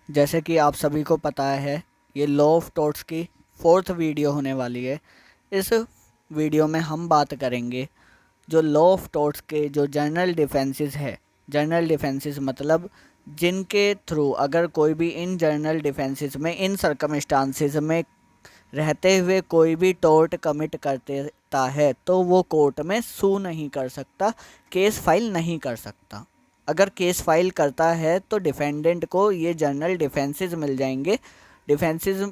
जैसे कि आप सभी को पता है, ये लॉ ऑफ टॉर्ट्स की फोर्थ वीडियो होने वाली है। इस वीडियो में हम बात करेंगे जो लॉ ऑफ टॉर्ट्स के जो जनरल डिफेंसेस है। जनरल डिफेंसेस मतलब जिनके थ्रू अगर कोई भी इन जनरल डिफेंसेस में इन सर्कमस्टांसेस में रहते हुए कोई भी टॉर्ट कमिट करता है तो वो कोर्ट में सू नहीं कर सकता, केस फाइल नहीं कर सकता। अगर केस फाइल करता है तो डिफेंडेंट को ये जनरल डिफेंसेस मिल जाएंगे। डिफेंसेस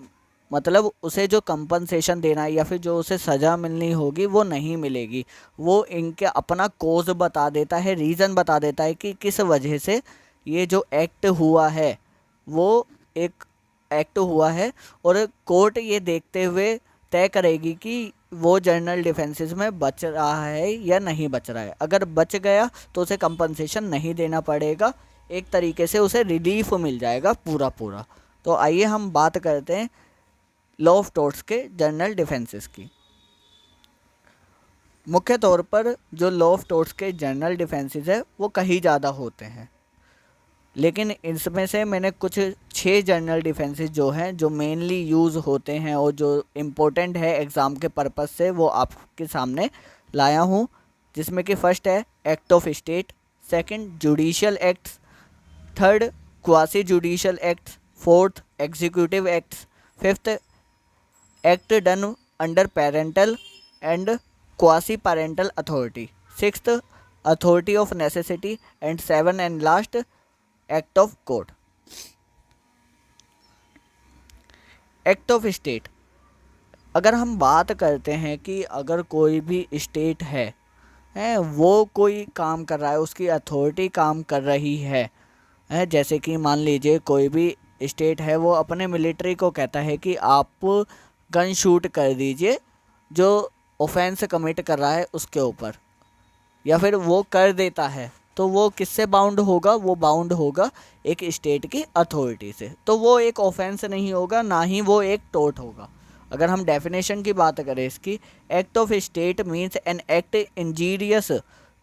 मतलब उसे जो कंपनसेशन देना है या फिर जो उसे सज़ा मिलनी होगी वो नहीं मिलेगी। वो इनके अपना कोज बता देता है, रीज़न बता देता है कि किस वजह से ये जो एक्ट हुआ है वो एक एक्ट हुआ है। और कोर्ट ये देखते हुए तय करेगी कि वो जनरल डिफेंसेस में बच रहा है या नहीं बच रहा है। अगर बच गया तो उसे कंपनसेशन नहीं देना पड़ेगा, एक तरीके से उसे रिलीफ मिल जाएगा पूरा पूरा। तो आइए हम बात करते हैं लॉ ऑफ टॉर्ट्स के जनरल डिफेंसेस की। मुख्य तौर पर जो लॉ ऑफ टॉर्ट्स के जनरल डिफेंसेस है वो कहीं ज़्यादा होते हैं, लेकिन इसमें से मैंने कुछ 6 जनरल डिफेंसेस जो हैं जो मेनली यूज़ होते हैं और जो इम्पोर्टेंट है एग्ज़ाम के पर्पस से वो आपके सामने लाया हूँ। जिसमें कि फर्स्ट है act of state, second judicial acts, third quasi judicial acts, fourth executive acts, fifth act done under parental and quasi parental authority, sixth authority of necessity and seven and last act of court. Act of state, अगर हम बात करते हैं कि अगर कोई भी state है वो कोई काम कर रहा है, उसकी अथॉरिटी काम कर रही है जैसे कि मान लीजिए कोई भी स्टेट है वो अपने मिलिट्री को कहता है कि आप गन शूट कर दीजिए जो ऑफेंस कमिट कर रहा है उसके ऊपर, या फिर वो कर देता है, तो वो किससे बाउंड होगा? वो बाउंड होगा एक स्टेट की अथॉरिटी से। तो वो एक ऑफेंस नहीं होगा, ना ही वो एक टोर्ट होगा। अगर हम डेफिनेशन की बात करें इसकी, act of state means an act injurious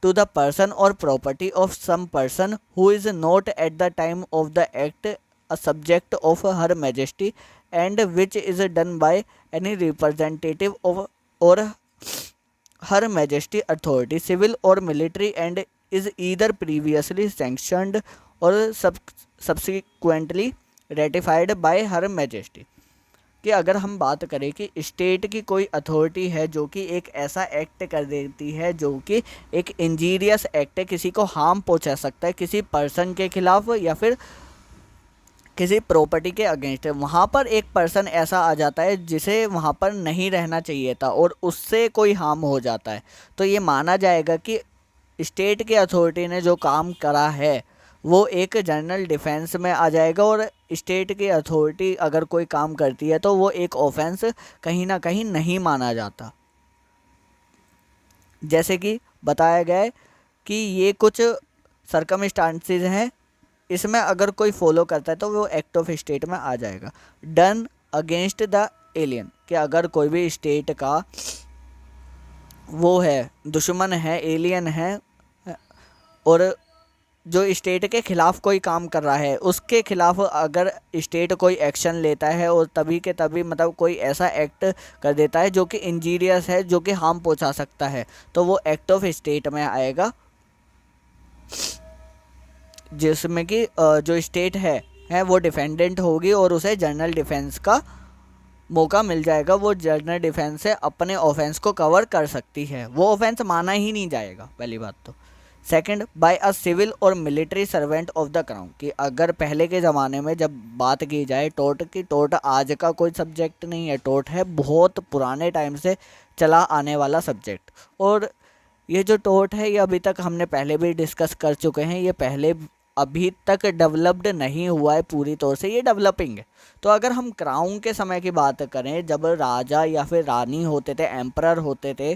to the person or property of some person who is not at the time of the act a subject of her majesty and which is done by any representative of or her majesty authority civil or military and is either previously sanctioned or subsequently ratified by her majesty. कि अगर हम बात करें कि state की कोई authority है जो कि एक ऐसा एक्ट कर देती है जो कि एक इंजीरियस एक्ट है, किसी को हार्म पहुंचा सकता है, किसी पर्सन के खिलाफ या फिर किसी प्रॉपर्टी के अगेंस्ट है, वहाँ पर एक पर्सन ऐसा आ जाता है जिसे वहाँ पर नहीं रहना चाहिए था और उससे कोई हार्म हो जाता है, तो ये माना जाएगा कि स्टेट के अथॉरिटी ने जो काम करा है वो एक जनरल डिफेंस में आ जाएगा। और स्टेट की अथॉरिटी अगर कोई काम करती है तो वो एक ऑफेंस कहीं ना कहीं नहीं माना जाता। जैसे कि बताया गया है कि ये कुछ सरकमस्टांसेस हैं, इसमें अगर कोई फॉलो करता है तो वो एक्ट ऑफ स्टेट में आ जाएगा। डन अगेंस्ट द एलियन, कि अगर कोई भी स्टेट का वो है दुश्मन है, एलियन है, और जो स्टेट के खिलाफ कोई काम कर रहा है उसके खिलाफ अगर स्टेट कोई एक्शन लेता है और तभी के तभी मतलब कोई ऐसा एक्ट कर देता है जो कि इंजीरियस है, जो कि हार्म पहुंचा सकता है, तो वो एक्ट ऑफ स्टेट में आएगा। जिसमें कि जो स्टेट है वो डिफेंडेंट होगी और उसे जनरल डिफेंस का मौका मिल जाएगा। वो जनरल डिफेंस से अपने ऑफेंस को कवर कर सकती है, वो ऑफेंस माना ही नहीं जाएगा पहली बात तो। Second, bye a civil or military servant of the crown, कि अगर पहले के ज़माने में जब बात की जाए टोर्ट की, टोर्ट आज का कोई सब्जेक्ट नहीं है, टोर्ट है बहुत पुराने टाइम से चला आने वाला सब्जेक्ट। और ये जो टोर्ट है ये अभी तक हमने पहले भी डिस्कस कर चुके हैं, ये पहले अभी तक डेवलप्ड नहीं हुआ है पूरी तौर से, ये डेवलपिंग है। तो अगर हम क्राउन के समय की बात करें, जब राजा या फिर रानी होते थे, एम्परर होते थे,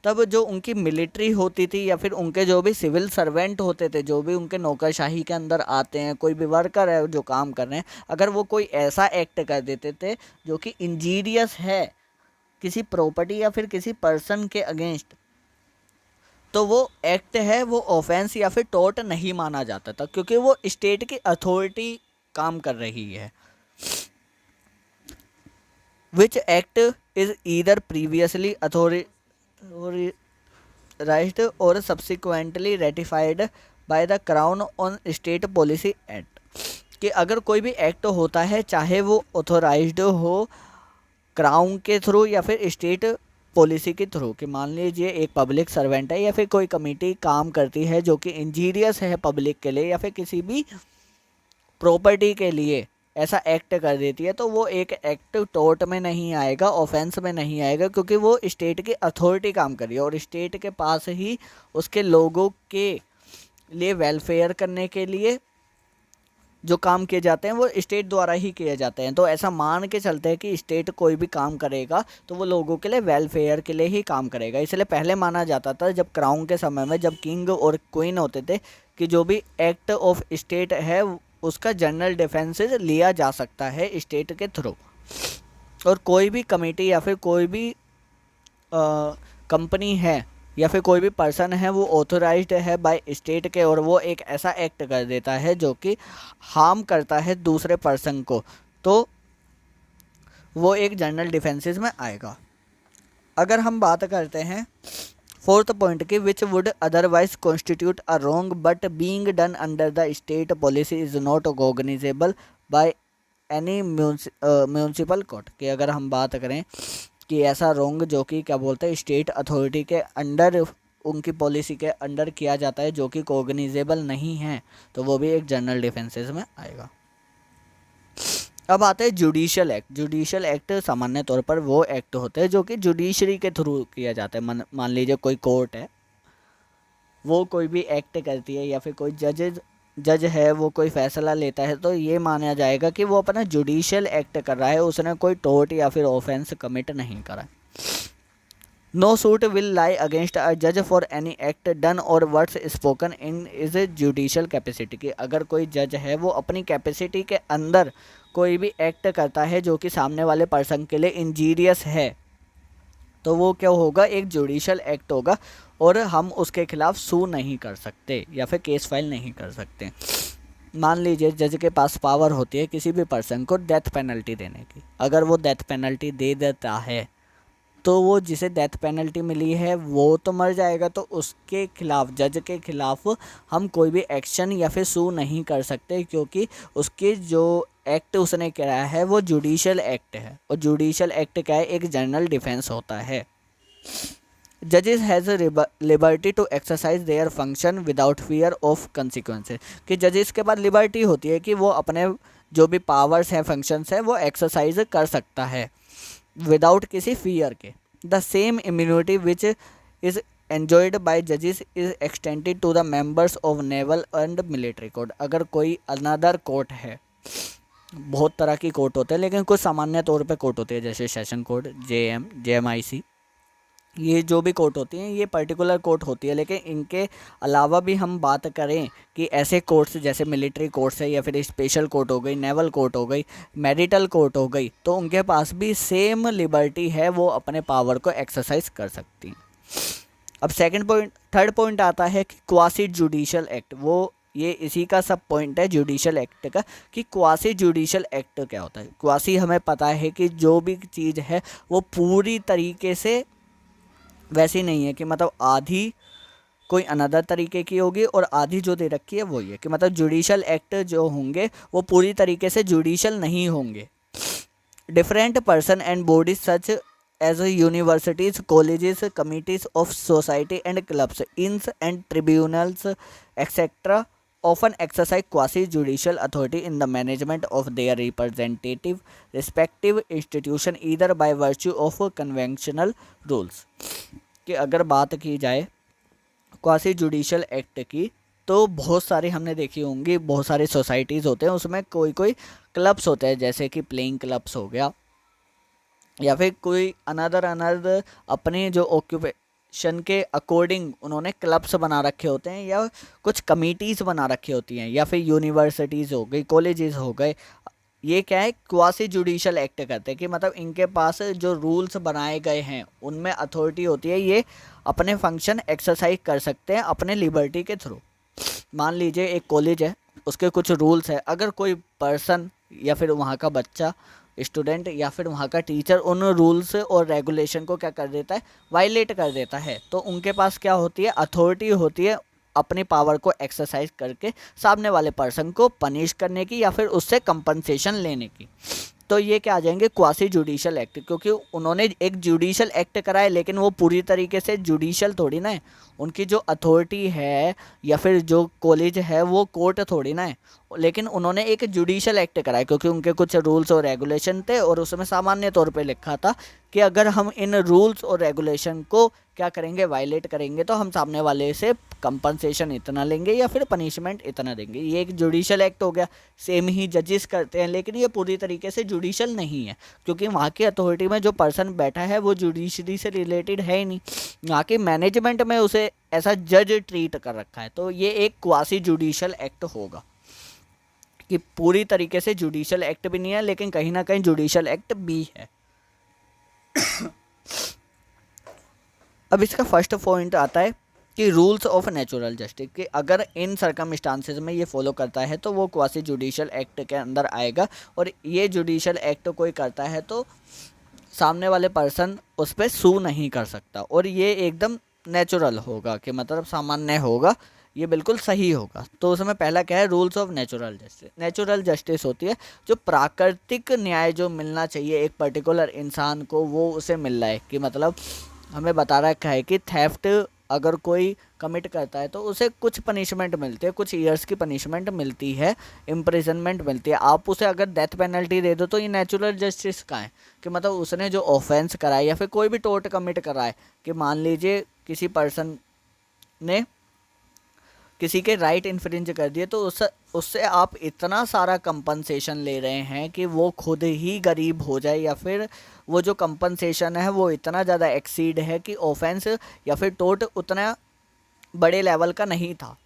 तब जो उनकी मिलिट्री होती थी या फिर उनके जो भी सिविल सर्वेंट होते थे, जो भी उनके नौकरशाही के अंदर आते हैं, कोई भी वर्कर है जो काम कर रहे हैं, अगर वो कोई ऐसा एक्ट कर देते थे जो कि इंजीरियस है किसी प्रॉपर्टी या फिर किसी पर्सन के अगेंस्ट, तो वो एक्ट है वो ऑफेंस या फिर टोर्ट नहीं माना जाता था, क्योंकि वो स्टेट की अथॉरिटी काम कर रही है। Which act is either previously authorised or subsequently ratified by the crown on state policy act, कि अगर कोई भी एक्ट होता है चाहे वो ऑथोराइज्ड हो क्राउन के थ्रू या फिर स्टेट पॉलिसी के थ्रू, कि मान लीजिए एक पब्लिक सर्वेंट है या फिर कोई कमेटी काम करती है जो कि इंजीरियस है पब्लिक के लिए या फिर किसी भी प्रॉपर्टी के लिए ऐसा एक्ट कर देती है, तो वो एक एक्ट टोर्ट में नहीं आएगा, ऑफेंस में नहीं आएगा, क्योंकि वो स्टेट की अथॉरिटी काम कर रही है और स्टेट के पास ही उसके लोगों के लिए वेलफेयर करने के लिए जो काम किए जाते हैं वो स्टेट द्वारा ही किए जाते हैं। तो ऐसा मान के चलते हैं कि स्टेट कोई भी काम करेगा तो वो लोगों के लिए वेलफेयर के लिए ही काम करेगा। इसलिए पहले माना जाता था जब क्राउन के समय में, जब किंग और क्वीन होते थे, कि जो भी एक्ट ऑफ स्टेट है उसका जनरल डिफेंस लिया जा सकता है स्टेट के थ्रू। और कोई भी कमेटी या फिर कोई भी कंपनी है या फिर कोई भी पर्सन है वो ऑथोराइज्ड है बाय स्टेट के और वो एक ऐसा एक्ट कर देता है जो कि हार्म करता है दूसरे पर्सन को, तो वो एक जनरल डिफेंसेस में आएगा। अगर हम बात करते हैं फोर्थ पॉइंट की, which would otherwise constitute a wrong but being done under the state policy is not cognizable by any municipal court, कि अगर हम बात करें कि ऐसा रॉन्ग जो कि क्या बोलते हैं स्टेट अथॉरिटी के अंडर, उनकी पॉलिसी के अंडर किया जाता है जो कि कॉग्निजेबल नहीं है, तो वो भी एक जनरल डिफेंसेस में आएगा। अब आते हैं जुडिशियल एक्ट। जुडिशियल एक्ट सामान्य तौर पर वो एक्ट होते हैं जो कि जुडिशरी के थ्रू किया जाता है। मान लीजिए कोई कोर्ट है, वो कोई भी एक्ट करती है या फिर कोई जज है वो कोई फैसला लेता है, तो ये माना जाएगा कि वो अपना जुडिशियल एक्ट कर रहा है, उसने कोई टोर्ट या फिर ऑफेंस कमिट नहीं करा। No suit will lie against a जज फॉर एनी एक्ट डन और words spoken in his judicial capacity, की अगर कोई जज है वो अपनी कैपेसिटी के अंदर कोई भी एक्ट करता है जो कि सामने वाले पर्सन के लिए इंजीरियस है, तो वो क्या होगा, एक जुडिशियल एक्ट होगा और हम उसके खिलाफ सू नहीं कर सकते या फिर केस फाइल नहीं कर सकते। मान लीजिए जज के पास पावर होती है किसी भी पर्सन को डेथ पेनल्टी देने की, अगर वो डेथ पेनल्टी दे देता है तो वो जिसे डेथ पेनल्टी मिली है वो तो मर जाएगा, तो उसके खिलाफ, जज के खिलाफ हम कोई भी एक्शन या फिर सू नहीं कर सकते, क्योंकि उसके जो एक्ट उसने कराया है वो जुडिशियल एक्ट है और जुडिशियल एक्ट क्या है, एक जनरल डिफेंस होता है। जजेस has liberty to exercise their function without fear of consequences, कि जजेस के पास लिबर्टी होती है कि वो अपने जो भी पावर्स हैं, फंक्शंस हैं, वो एक्सरसाइज कर सकता है विदाउट किसी फियर के। The same immunity which is enjoyed by जजेस is extended to the members of naval and military court. अगर कोई अनदर कोर्ट है, बहुत तरह की कोर्ट होते हैं लेकिन कुछ सामान्य तौर पे कोर्ट होती है जैसे सेशन कोर्ट, जेएमआईसी, ये जो भी कोर्ट होती हैं ये पर्टिकुलर कोर्ट होती है, लेकिन इनके अलावा भी हम बात करें कि ऐसे कोर्ट्स जैसे मिलिट्री कोर्ट्स है या फिर स्पेशल कोर्ट हो गई, नेवल कोर्ट हो गई, मैरिटल कोर्ट हो गई, तो उनके पास भी सेम लिबर्टी है, वो अपने पावर को एक्सरसाइज कर सकती हैं। अब थर्ड पॉइंट आता है कि क्वासी जुडिशियल एक्ट, वो ये इसी का सब पॉइंट है जुडिशियल एक्ट का, कि क्वासी जुडिशियल एक्ट क्या होता है। क्वासी हमें पता है कि जो भी चीज़ है वो पूरी तरीके से वैसी नहीं है, कि मतलब आधी कोई अनदर तरीके की होगी और आधी जो दे रखी है वही है, कि मतलब जुडिशियल एक्ट जो होंगे वो पूरी तरीके से जुडिशियल नहीं होंगे। Different person and bodies such as universities, colleges, committees of society and clubs, inns and tribunals etcetera often exercise quasi-judicial authority in the management of their representative respective institution either by virtue of conventional rules। कि अगर बात की जाए quasi judicial act की, तो बहुत सारी हमने देखी होंगी, बहुत सारी सोसाइटीज़ होते हैं, उसमें कोई कोई क्लब्स होते हैं जैसे कि प्लेइंग क्लब्स हो गया या फिर कोई अनदर अपने जो ऑक्यूपेशन के अकॉर्डिंग उन्होंने क्लब्स बना रखे होते हैं या कुछ कमिटीज़ बना रखी होती हैं, या फिर यूनिवर्सिटीज़ हो गई, कॉलेजेस हो गए। ये क्या है, क्वासी जुडिशियल एक्ट करते हैं, कि मतलब इनके पास जो रूल्स बनाए गए हैं उनमें अथॉरिटी होती है, ये अपने फंक्शन एक्सरसाइज कर सकते हैं अपने लिबर्टी के थ्रू। मान लीजिए एक कॉलेज है, उसके कुछ रूल्स है। अगर कोई पर्सन या फिर वहाँ का बच्चा, स्टूडेंट या फिर वहाँ का टीचर उन रूल्स और रेगुलेशन को क्या कर देता है, वायलेट कर देता है, तो उनके पास क्या होती है, अथॉरिटी होती है अपनी पावर को एक्सरसाइज करके सामने वाले पर्सन को पनिश करने की या फिर उससे कंपनसेशन लेने की। तो ये क्या आ जाएंगे, क्वासी जुडिशल एक्ट, क्योंकि उन्होंने एक जुडिशल एक्ट कराया लेकिन वो पूरी तरीके से जुडिशल थोड़ी ना है। उनकी जो अथॉरिटी है या फिर जो कॉलेज है वो कोर्ट थोड़ी ना है, लेकिन उन्होंने एक जुडिशल एक्ट कराया क्योंकि उनके कुछ रूल्स और रेगुलेशन थे और उसमें सामान्य तौर पे लिखा था कि अगर हम इन रूल्स और रेगुलेशन को क्या करेंगे, वायलेट करेंगे, तो हम सामने वाले से कंपनसेशन इतना लेंगे या फिर पनिशमेंट इतना देंगे। ये एक जुडिशल एक्ट हो गया। सेम ही जजेस करते हैं, लेकिन ये पूरी तरीके से जुडिशल नहीं है क्योंकि वहाँ की अथॉरिटी में जो पर्सन बैठा है वो जुडिशरी से रिलेटेड है ही नहीं। यहाँ के मैनेजमेंट में उसे ऐसा जज ट्रीट कर रखा है। तो ये एक क्वासी जुडिशल एक्ट होगा कि पूरी तरीके से जुडिशल एक्ट भी नहीं है लेकिन कहीं ना कहीं जुडिशल एक्ट भी है। अब इसका फर्स्ट पॉइंट आता है कि रूल्स ऑफ नेचुरल जस्टिस, कि अगर इन सर्कमस्टांसेस में ये फॉलो करता है तो वो क्वासी जुडिशल एक्ट के अंदर आएगा। और ये जुडिशल एक्ट कोई करता है तो सामने वाले पर्सन उस पर सू नहीं कर सकता और ये एकदम नेचुरल होगा, कि मतलब सामान्य होगा, ये बिल्कुल सही होगा। तो उसमें पहला क्या है, rules of natural justice. Natural justice होती है जो प्राकृतिक न्याय जो मिलना चाहिए एक पर्टिकुलर इंसान को वो उसे मिल रहा है। कि मतलब हमें बता रखा है कि थेफ्ट अगर कोई कमिट करता है तो उसे कुछ पनिशमेंट मिलती है, कुछ ईयर्स की पनिशमेंट मिलती है, इम्प्रिजनमेंट मिलती है। आप उसे अगर डेथ पेनल्टी दे दो तो ये नेचुरल जस्टिस का है कि मतलब उसने जो ऑफेंस करा है या फिर कोई भी टोर्ट कमिट करा है, कि मान लीजिए किसी पर्सन ने किसी के राइट इन्फ्रिंज कर दिए तो उससे आप इतना सारा कंपनसेशन ले रहे हैं कि वो खुद ही गरीब हो जाए या फिर वो जो कंपनसेशन है वो इतना ज़्यादा एक्सीड है कि ऑफेंस या फिर टोट उतना बड़े लेवल का नहीं था।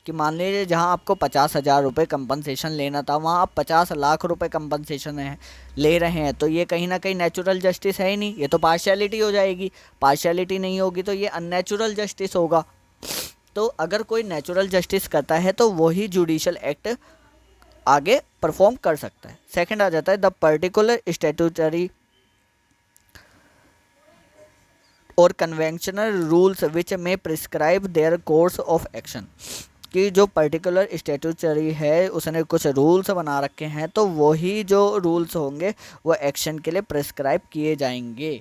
कि मान लीजिए जहां आपको 50,000 रुपये कंपनसेशन लेना था वहां आप 50 लाख रुपए कंपनसेशन ले रहे हैं, तो ये कहीं ना कहीं नेचुरल जस्टिस है ही नहीं, ये तो पार्शियलिटी हो जाएगी। पार्शियलिटी नहीं होगी तो ये अननेचुरल जस्टिस होगा। तो अगर कोई नेचुरल जस्टिस करता है तो वही जुडिशल एक्ट आगे परफॉर्म कर सकता है। सेकंड आ जाता है द पर्टिकुलर स्टैट्यूटरी और कन्वेंशनल रूल्स विच में prescribe their course of action, कि जो पर्टिकुलर स्टैट्यूटरी है उसने कुछ रूल्स बना रखे हैं तो वही जो रूल्स होंगे वो एक्शन के लिए प्रिस्क्राइब किए जाएंगे।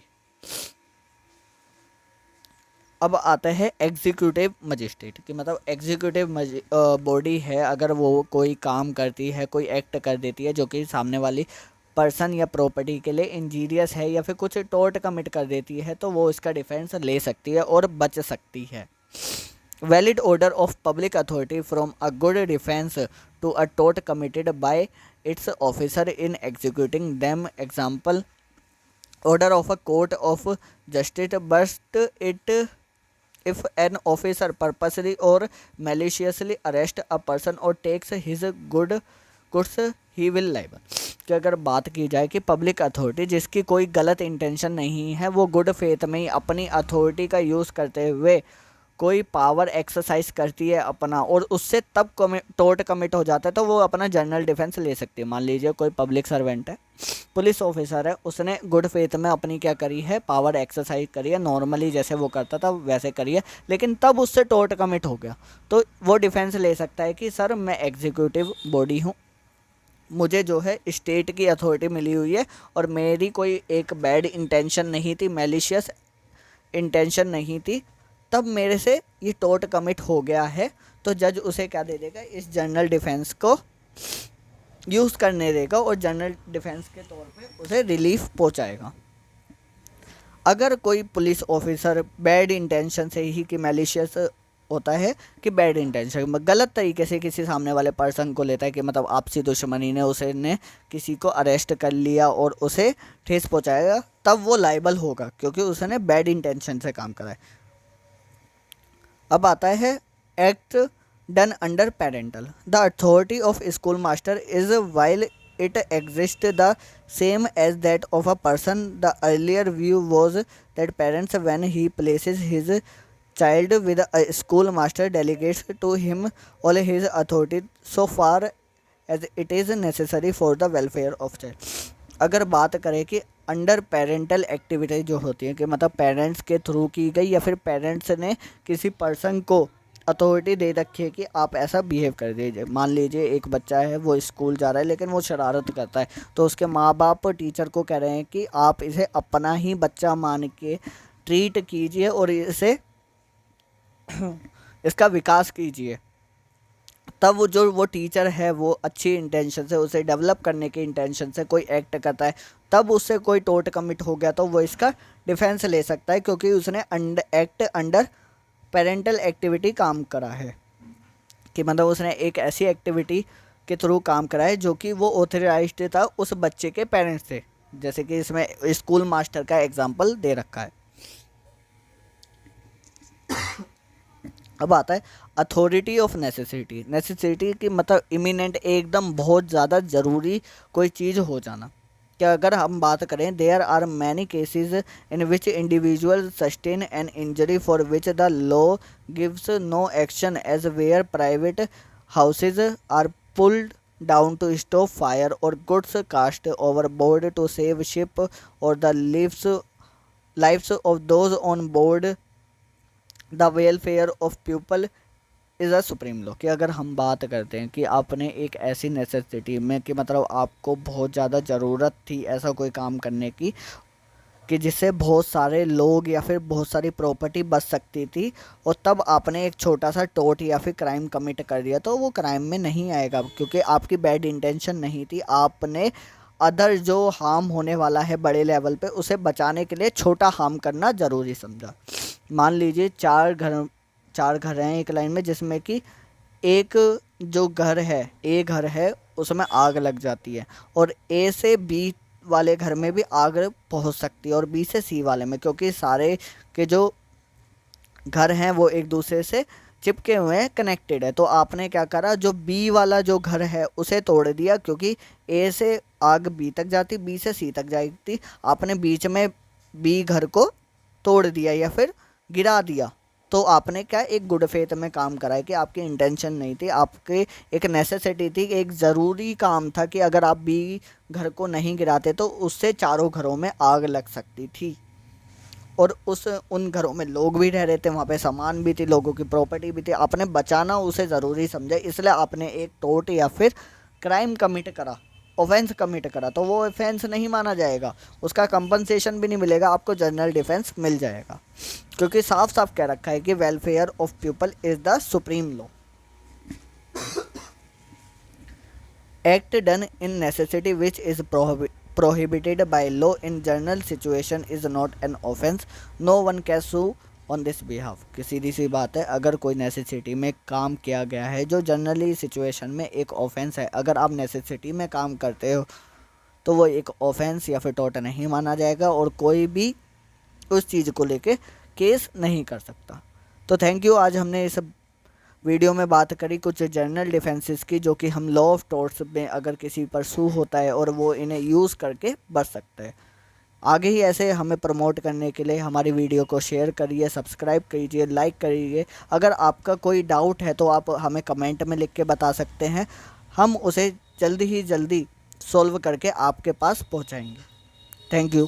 अब आता है एग्जीक्यूटिव मजिस्ट्रेट, कि मतलब एग्जीक्यूटिव बॉडी है, अगर वो कोई काम करती है, कोई एक्ट कर देती है जो कि सामने वाली पर्सन या प्रॉपर्टी के लिए इंजीरियस है या फिर कुछ टोर्ट कमिट कर देती है तो वो इसका डिफेंस ले सकती है और बच सकती है। Valid order of public authority from a good defence to a tort committed by its officer in executing them, example order of a court of justice, but it if an officer purposely or maliciously arrest a person or takes his goods he will liable। कि अगर बात की जाए कि public authority जिसकी कोई गलत intention नहीं है वो गुड फेथ में ही अपनी अथॉरिटी का यूज़ करते हुए कोई पावर एक्सरसाइज करती है अपना और उससे तब टोर्ट कमिट हो जाता है तो वो अपना जनरल डिफेंस ले सकती है। मान लीजिए कोई पब्लिक सर्वेंट है, पुलिस ऑफिसर है, उसने गुड फेथ में अपनी क्या करी है, पावर एक्सरसाइज करी है, नॉर्मली जैसे वो करता था वैसे करी है, लेकिन तब उससे टोर्ट कमिट हो गया तो वो डिफेंस ले सकता है कि सर मैं एग्जीक्यूटिव बॉडी हूँ, मुझे जो है स्टेट की अथॉरिटी मिली हुई है और मेरी कोई एक बैड इंटेंशन नहीं थी, मैलिशियस इंटेंशन नहीं थी, तब मेरे से ये टोर्ट कमिट हो गया है। तो जज उसे क्या दे देगा, इस जनरल डिफेंस को यूज़ करने देगा और जनरल डिफेंस के तौर पे उसे रिलीफ पहुंचाएगा। अगर कोई पुलिस ऑफिसर बैड इंटेंशन से ही, कि मैलिशियस होता है कि बैड इंटेंशन गलत तरीके से किसी सामने वाले पर्सन को लेता है, कि मतलब आपसी दुश्मनी ने उसने किसी को अरेस्ट कर लिया और उसे ठेस पहुंचाएगा, तब वो लाइबल होगा क्योंकि उसने बैड इंटेंशन से काम करा है। अब आता है act done under parental, the authority of school master is while it exists the same as that of a person. The earlier view was that parents when he places his child with a school master delegates to him all his authority so far as it is necessary for the welfare of child। अगर बात करें कि under parental activity जो होती है कि मतलब parents के थ्रू की गई या फिर पेरेंट्स ने किसी पर्सन को अथॉरिटी दे रखी है कि आप ऐसा बिहेव कर दीजिए। मान लीजिए एक बच्चा है, वो स्कूल जा रहा है लेकिन वो शरारत करता है, तो उसके माँ बाप टीचर को कह रहे हैं कि आप इसे अपना ही बच्चा मान के ट्रीट कीजिए और इसे इसका विकास कीजिए। तब वो टीचर है वो अच्छी इंटेंशन से, उसे डेवलप करने के इंटेंशन से कोई एक्ट करता है, तब उससे कोई टोट कमिट हो गया तो वो इसका डिफेंस ले सकता है, क्योंकि उसने एक्ट अंडर पेरेंटल एक्टिविटी काम करा है। कि मतलब उसने एक ऐसी एक्टिविटी के थ्रू काम करा है जो कि वो ऑथराइज्ड था उस बच्चे के पेरेंट्स से, जैसे कि इसमें स्कूल मास्टर का एग्जाम्पल दे रखा है। अब आता है अथॉरिटी ऑफ नेसेसिटी। नेसेसिटी की मतलब इमिनेंट, एकदम बहुत ज़्यादा ज़रूरी कोई चीज़ हो जाना। कि अगर हम बात करें, there are many cases in which individual sustain an injury for which the law gives no action, as where private houses are pulled down to stop fire or goods cast overboard to save ship or the lives of those on board। The welfare of people is a supreme law. कि अगर हम बात करते हैं कि आपने एक ऐसी नेसेसिटी में कि मतलब आपको बहुत ज़्यादा ज़रूरत थी ऐसा कोई काम करने की कि जिससे बहुत सारे लोग या फिर बहुत सारी प्रॉपर्टी बच सकती थी, और तब आपने एक छोटा सा टोट या फिर क्राइम कमिट कर दिया, तो वो क्राइम में नहीं आएगा, क्योंकि आपकी बैड इंटेंशन नहीं थी। आपने अदर जो हार्म होने वाला है बड़े लेवल पे, उसे बचाने के लिए छोटा हार्म करना ज़रूरी समझा। मान लीजिए चार घर हैं एक लाइन में, जिसमें कि एक जो घर है, ए घर है, उसमें आग लग जाती है, और ए से बी वाले घर में भी आग पहुंच सकती है, और बी से सी वाले में, क्योंकि सारे के जो घर हैं वो एक दूसरे से चिपके हुए हैं, कनेक्टेड है। तो आपने क्या करा, जो बी वाला जो घर है उसे तोड़ दिया, क्योंकि ए से आग बी तक जाती, बी से सी तक जाती, आपने बीच में बी घर को तोड़ दिया या फिर गिरा दिया। तो आपने क्या एक गुड फेथ में काम करा है कि आपकी इंटेंशन नहीं थी, आपके एक नेसेसिटी थी, एक ज़रूरी काम था कि अगर आप बी घर को नहीं गिराते तो उससे चारों घरों में आग लग सकती थी, और उन घरों में लोग भी रह रहे थे, वहाँ पे सामान भी थी, लोगों की प्रॉपर्टी भी थी, आपने बचाना उसे ज़रूरी समझा, इसलिए आपने एक टोट या फिर क्राइम कमिट करा, ऑफेंस कमिट करा, तो वो ऑफेंस नहीं माना जाएगा, उसका कंपनसेशन भी नहीं मिलेगा, आपको जनरल डिफेंस मिल जाएगा, क्योंकि साफ साफ कह रखा है कि welfare of people is the supreme law. Act done in necessity which is prohibited by law in general situation is not an offense, no one can sue on this behalf। कि सीधी सी बात है, अगर कोई नेसेसिटी में काम किया गया है जो जनरली सिचुएशन में एक ऑफेंस है, अगर आप नेसेसिटी में काम करते हो तो वो एक ऑफेंस या फिर टोट नहीं माना जाएगा, और कोई भी उस चीज़ को लेके केस नहीं कर सकता। तो थैंक यू। आज हमने इस वीडियो में बात करी कुछ जनरल डिफेंसेस की, जो कि हम लॉ ऑफ टॉर्ट्स में अगर किसी पर सू होता है और वो इन्हें यूज़ करके बच सकता है। आगे ही ऐसे हमें प्रमोट करने के लिए हमारी वीडियो को शेयर करिए, सब्सक्राइब कीजिए, लाइक करिए। अगर आपका कोई डाउट है तो आप हमें कमेंट में लिख के बता सकते हैं, हम उसे जल्दी ही जल्दी सॉल्व करके आपके पास पहुंचाएंगे। Thank you.